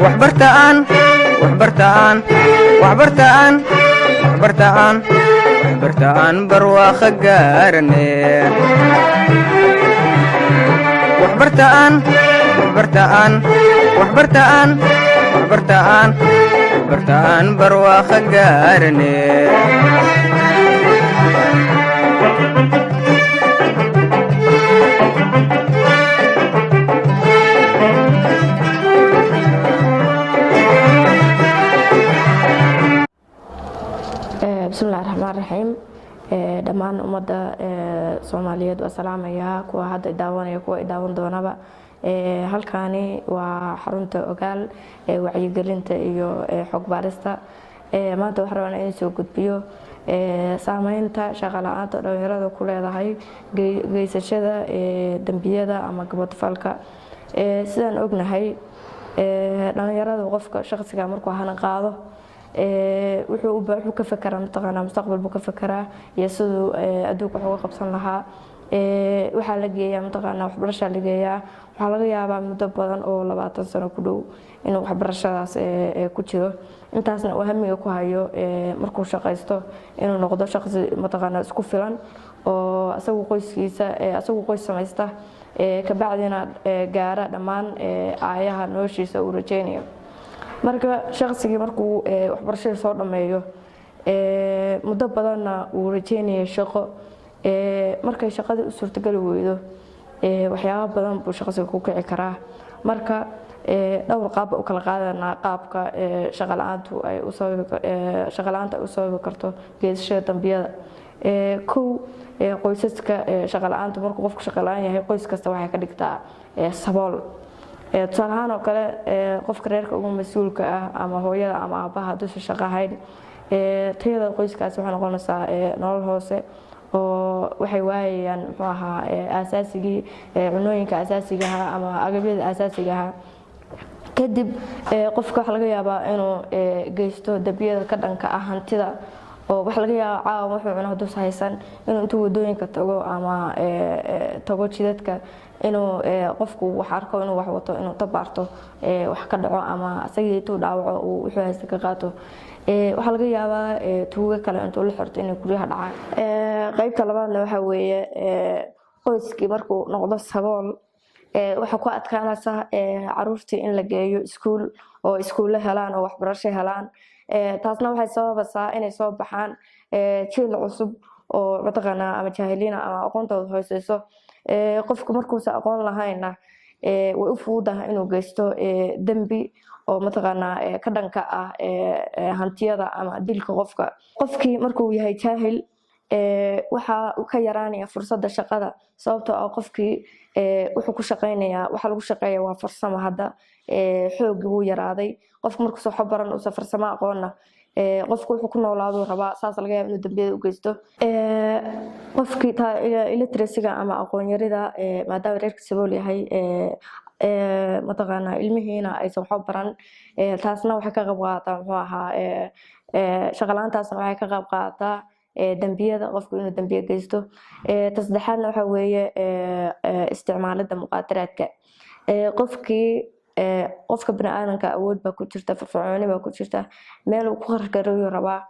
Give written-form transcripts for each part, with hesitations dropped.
waxbartaan waxbartaan waxbartaan waxbartaan waxbartaan barwaaqo gaarane waxbartaan waxbartaan waxbartaan waxbartaan waxbartaan barwaaqo gaarane بسم الله الرحمن الرحيم dhammaan ummadda Soomaaliyeed waa salaamaya kuwa hadda daawanaya kuwa daawan doonaba halkaani waa xarunta ogaal wacyigelinta iyo xog baarista maanta waxaan rabaa inaan soo gudbiyo saameynta shaqo la'aanta dhalinyarada ku leedahay geysashada dambiyada ama gabadhfalka sidaan ognahay dhalinyarada qofka shakhsiga markuu hana qaado wuxuu ka fakaraa mataqaanaa mustaqbal buu ka fakaraa iyo sidoo adduunka wax uga qabsan lahaa waxaa la geeyaa mataqaanaa waxbarasho la geeyaa waxaa laga yaabaa muddo badan oo 20 sano ku dhow inuu waxbarashadaas ku jiro intaasna uu hamiga ku hayo markuu shaqaysto inuu noqdo shaqsi mataqaanaa isku filan oo asagu qoyskiisa asagu qoys samaysta ka bacdina gaara dhammaan aayaha noloshiisa uu rajaynayo marka shaqsigii markuu waxbarashada soo dhameeyo muddo badanna uu rajaynayo shaqo markay shaqadii u suurtagali weydo waxyaabo badan buu shaqsiga ku kici karaa marka dhowr qaab u kala qaadanaa qaabka shaqo la'aantu ay u sababi karto geesashada dambiyada kow qoysaska shaqo la'aantu markuu qofku shaqo la'aan yahay qoys kasta waxay ka dhigtaa sabool tusaale ahaan oo kale qofka reerka ugu mas'uulka ah ama hooyada ama aabaha dusha shaqo hayn tayada qoyskaas waxay noqonaysaa nolol hoose oo waxay waayayaan muxuu ahaa aasaasiga cunooyinka aasaasiga ah ama agabyada aasaasiga ah kadib qofka waxa laga yaabaa inuu geysto dambiyada ka dhanka ah hantida oo waxa laga yaabaa caawa wuxuu cuno dus haysan inuu intuu wadooyinka tago ama tago jidadka inuu qofku wax arko inuu wax wato inuu tabaarto wax ka dhaco ama asagii intuu dhaawaco uu wuxuu haysta ka qaato waxa laga yaabaa tuuga kale intuu la xirto inay guryaha dhacaan qaybta labaadna waxa weeye qoyskii markuu noqdo sabool waxa ku adkaanaysa caruurtii in la geeyo iskuul oo iskuulle helaan oo waxbarasho helaan taasna waxay sababaysaa inay soo baxaan jiil cusub oo mataqaanaa ama jaahiliina ama aqoontooda hooseyso qofku markuusa aqoon lahayna way u fududahay inuu geysto dambi oo mataqaanaa ka dhanka ah hantiyada ama dilka qofkii markuu yahay jaahil waxa uu ka yaraanaya fursadda shaqada sababtoo ah qofkii wuxuu ku shaqeynayaa waxa lagu shaqeeyaa waa farsamo hadda xoog wuu yaraaday qofku markuu soo xabaran uu farsamo aqoonna qofku wuxuu ku noolaado rabaa saas laga yaabo inuu dambiyada u geysto qofkii illiteracy-ga ama aqoon yarida maadaama reerka sabool yahay mataqaanaa ilmihiina aysan waxba baran taasna waxay ka qayb qaadataa muxuu ahaa shaqo la'aantaasna waxay ka qayb qaadataa dambiyada qofku inuu dambiye geysto tasaddexaadna waxa weeye isticmaalada muqaadaraadka qofka bini'aadanka awood baa ku jirta firfircooni baa ku jirta meel uu ku qarqarayo rabaa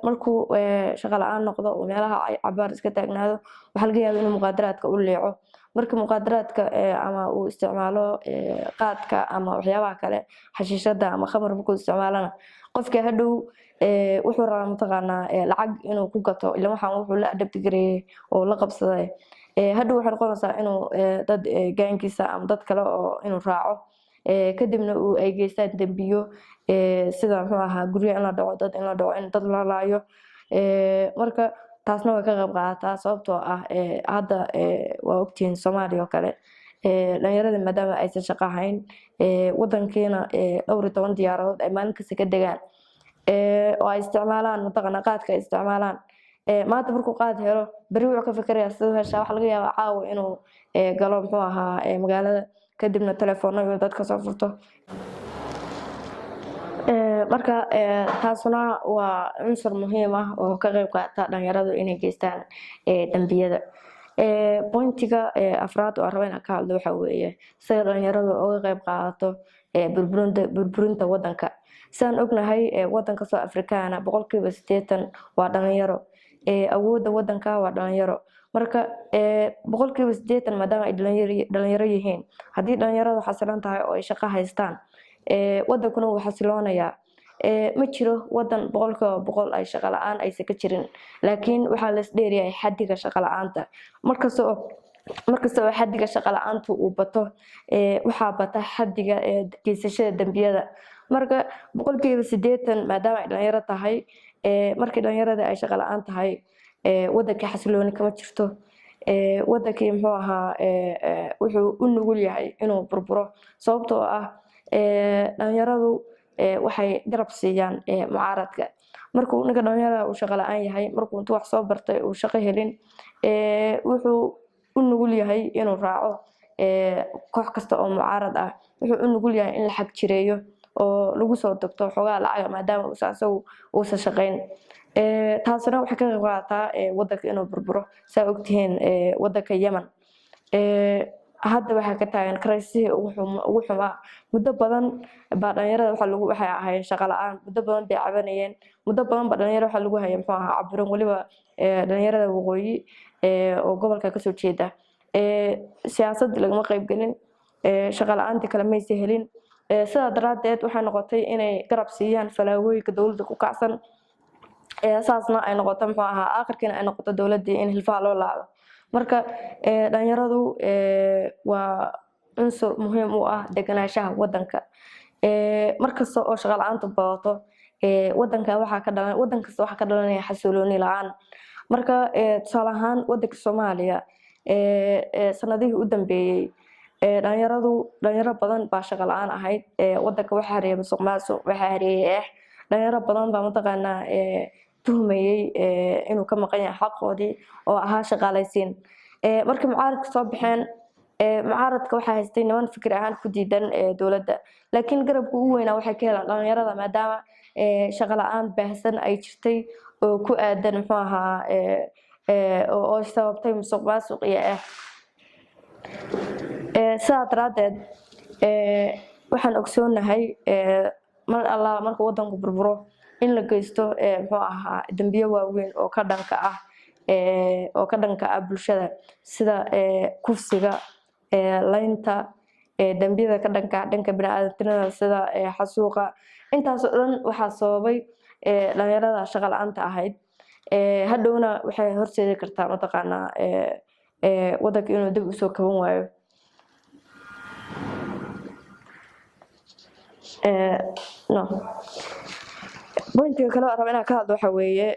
markuu shaqo la'aan noqdo oo meelaha cabaar iska taagnaado waxaa laga yaabaa inuu muqaadaraadka u leeco marka muqaadaraadka ama uu isticmaalo qaadka ama waxyaabaha kale xashiishada ama khamar markuu isticmaalana qofka hadhow wuxuu rabaa mataqaanaa lacag inuu ku gato ilaa waxaan wuxuu la adabti gareeyay oo la qabsaday hadhow waxay noqonaysaa inuu dad gaankiisa ama dad kale oo inuu raaco kadibna ay geystaan dambiyo sida muxuu ahaa guryo in la dhaco dad in la dhaco in dad la laayo marka taasna way ka qayb qaadataa sababtoo ah hadda waa ogtihiin Soomaaliya oo kale dhalinyarada maadaama aysan shaqo hayn wadankeena dhowr iyo 10 diyaaradood ay maalin kasta ka degaan oo ay isticmaalaan mataqaanaa qaadka ay isticmaalaan maanta markuu qaad helo bari wuxuu ka fikirayaa sidoo hesha waxa laga yaabaa caawa inuu galo muxuu ahaa magaalada kadibna telefoonada dadka soo furto marka taasuna waa cunsur muhiim ah oo ka qayb qaata dhalinyaradu inay geystaan dambiyada pointiga afraad oo aan rabo inaan ka hadlo waxa weeye sida dhalinyaradu uga qayb qaadato burburinta wadanka. Sidaan ognahay wadanka South Africana 80% waa dhalinyaro, awoodda wadanka waa dhalinyaro. Marka 80% maadaama ay dhalinyaro yihiin, haddii dhalinyaradu xasilan tahay oo ay shaqo haystaan, wadankuna wuu xasiloonayaa. Ma jiro wadan 100% ay shaqo la'aan aysan ka jirin, laakiin waxaa la isdheeriyaa xaddiga shaqo la'aanta. markastoo xaddiga shaqo la'aantu uu bato, waxaa bata xaddiga geysashada dambiyada. Marka 80% maadaama ay dhalinyaro tahay, markii dhalinyarada ay shaqo la'aan tahay, wadanka xasilooni kama jirto. Wadankii muxuu ahaa wuxuu u nugul yahay inuu burburo, sababtoo ah dhalinyaradu waxay garab siiyaan mucaaradka. Markuu ninka dhalinyarada uu shaqo la'aan yahay, markuu intuu wax soo bartay uu shaqo helin, wuxuu u nugul yahay inuu raaco koox kasta oo mucaarad ah. Wuxuu u nugul yahay in la xag jireeyo oo lagu soo dagto xogaa lacag maadaama uusan shaqayn. taasina waxay ka qayb qaadataa wadanka inuu burburo. Saa ogtihiin wadanka Yemen hadda waxaa ka taagan crisis ugu xumaa. Muddo badan baa dhalinyarada waxay ahaayeen shaqo la'aan, muddo badan bay cabanayeen, muddo badan baa dhalinyarada waxa lagu hayay muxuu ahaa caburin, waliba dhalinyarada waqooyi oo gobolka kasoo jeeda. Siyaasadda lagama qayb gelin, shaqo la'aantii kale maysa helin. Sidaa daraadeed waxay noqotay inay garab siiyaan falaagooyinka dowladda ku kacsan. Saasna ay noqoto muxuu ahaa aakhirkiina ay noqoto dowladdii in hilfaha loo laabo. Marka dhalinyaradu waa unsur muhiim u ah deganaanshaha wadanka. Markasta oo shaqo la'aantu badato, wadan kasta waxaa ka dhalanaya xasilooni la'aan. Marka tusaale ahaan wadanka Soomaaliya sanadihii u dambeeyay, dhalinyaro badan baa shaqo la'aan ahayd. Wadanka waxaa hareeyay musuqmaasuq, waxaa hareeyay dhalinyaro badan baa mataqaanaa tuhmayay inuu ka maqan yahay xaqoodii oo ahaa shaqaalaysiin. Markii mucaaradka soo baxeen, mucaaradka waxaa haystay niman fikir ahaan ku diidan dowladda, laakiin garabka ugu weynaa waxay ka helaan dhalinyarada maadaama shaqo la'aan baahsan ay jirtay oo ku aadan muxuu ahaa oo sababtay musuqmaasuq iyo sidaa daraadeed waxaan ogsoonahay mar alla marka wadanku burburo in la geysto muxuu ahaa dambiyo waaweyn oo ka dhanka ah bulshada, sida kufsiga, laynta, dambiyada ka dhanka bini'aadantinimada sida xasuuqa. Intaas oo dhan waxaa sababay dhalinyarada shaqo la'aanta ahayd. Hadhowna waxay horseedi kartaa mataqaanaa wadanka inuu dib usoo kaban waayo. Pointiga kale oo rabo inaan ka hadlo waxa weeye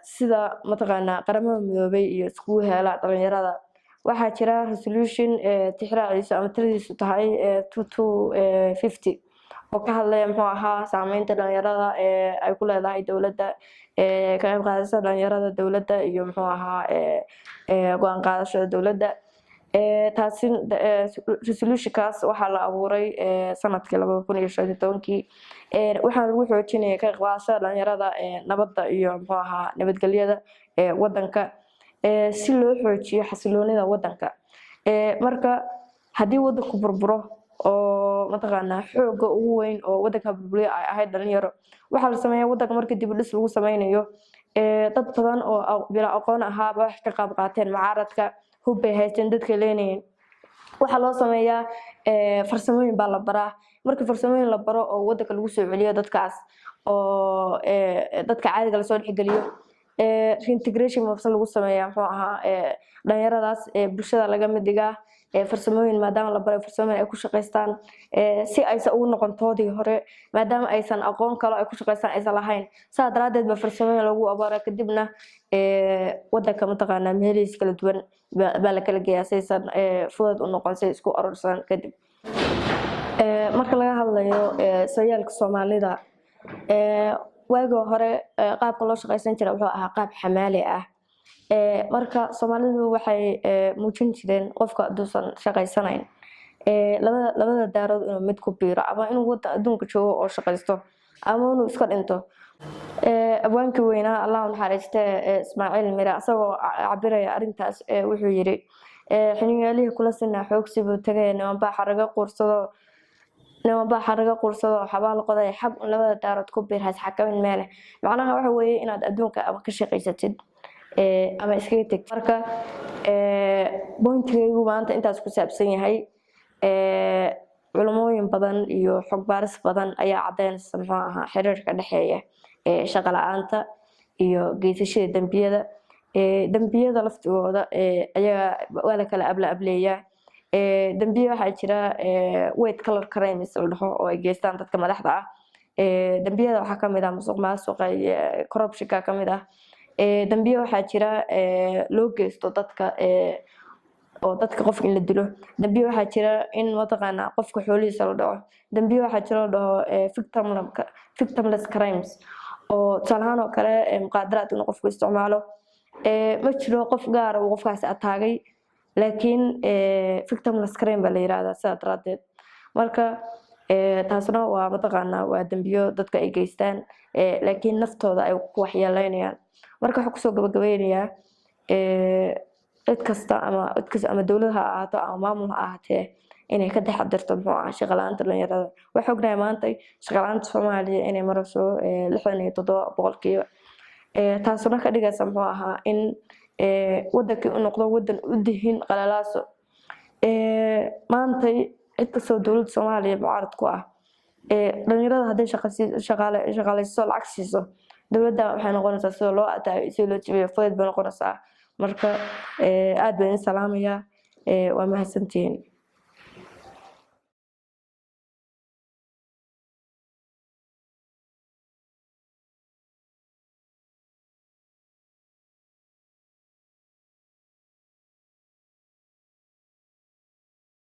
sida mataqaanaa qaramada midoobay iyo iskugu heela dhalinyarada. Waxaa jira resolution tixraaciisa ama tiradiisu tahay 2250 oo ka hadlaya muxuu ahaa saameynta dhalinyarada ay ku leedahay dowladda, ka qayb qaadashada dhalinyarada dowladda iyo muxuu ahaa go'aan qaadashada dowladda. taasi resolutionkaas waxaa la abuuray sanadkii 2015 waxaan lagu xoojinayay ka qaybqaadashada dhalinyarada nabadda iyo muxuu ahaa nabadgelyada wadanka si loo xoojiyo xasiloonida wadanka. Marka haddii wadanku burburo oo mataqaanaa xooga ugu weyn oo wadanka burburiya ay ahayd dhalinyaro, waxaa la sameeyaa wadanka markii dib u dhis lagu sameynayo dad badan oo bila aqoon ahaa wax ka qayb qaateen mucaaradka, hub bay haysteen, dadka leenayeen. Waxaa loo sameeyaa farsamooyin baa la baraa. Markii farsamooyin la baro oo wadanka lagu soo celiyo dadkaas oo dadka caadiga la soo dhexgeliyo, reintegration mafsal lagu sameeyaa muxuu ahaa dhalinyaradaas bulshada laga mid dhigaa. Farsamooyin maadaama la baray farsamooyin ay ku shaqeystaan si aysan ugu noqon toodii hore maadaama aysan aqoon kale ay ku shaqeystaan aysan lahayn. Saa daraadeed ba farsamooyin lagu abuuray, kadibna wadanka mataqaanaa meelihiisa kala duwan baa la kala geeyaa si aysan fudud u noqon, si isku urursan kadib. Marka laga hadlayo sooyaalka Soomaalida, waagii hore qaabka loo shaqeysan jiray wuxuu ahaa qaab xamaali ah. Marka Soomaalidu waxay muujin jireen qofka aduusan shaqeysanayn labada daarood inuu mid ku biiro ama inuu wadan adduunka joogo oo shaqeysto. ama inuu iska dhinto. Abwaankii weynaa allah u naxariistee Ismaaciil Mire asagoo cabiraya arrintaas wuxuu yiri xininyaalihii kula sinaa xoogsi buu tagay nimanbaa xaraga quursado xabaal qoday xag labada daarood ku biir has xakamin meele. Macnaha waxa weeye inaad adduunka ama ka shaqaysatid ama iskaga tagtid. Marka pointigaygu maanta intaas ku saabsan yahay. Culimooyin badan iyo xog baaris badan ayaa cadeynaysa muxuu ahaa xiriirka dhexeeya shaqo la'aanta iyo geysashada dambiyada laftigooda ayaga waa la kala ableeyaa. Dambiye waxaa jira white collar crimes la dhaho oo ay geystaan dadka madaxda ah. Dambiyada waxaa ka mid ah musuqmaasuqa iyo corruption-ka ka mid ah. Dambiye waxaa jira loo geysto dadka oo dadka qofka in la dilo. Dambiye waxaa jira in mataqaanaa qofka xoolihiisa la dhaco. Dambiye waxaa jira la dhaho victimless crimes oo tusaalahaan oo kale muqaadaraad inuu qofku isticmaalo. Ma jiro qof gaar ah oo qofkaas ataagay laakiin victimless crime baa la yiraahdaa sidaa daraadeed. Marka taasna waa mataqaanaa waa dambiyo dadka ay geystaan laakiin naftooda ay ku waxyeeleynayaan. Marka waxaan kusoo gabagabeynayaa cid kasta ama dowlad ha ahaato ama maamul ha ahaatee inay ka taxadirto muxuu ahaa shaqo la'aanta dhalinyarada. Waxaan ognahay maanta shaqo la'aanta Soomaaliya inay marayso 67%. Taasuna ka dhigaysa muxuu ahaa in wadankii uu noqdo wadan u dihin qalalaaso. Maanta cid kastoo dowladda Soomaaliya mucaarad ku ah dhalinyarada hadday shaqaalayso lacag siiso dowladda waxay noqonaysaa sida loo ataayo si loo jibiyo fudayd bay noqonaysaa. Marka aad baan salaamayaa waa mahadsantihiin.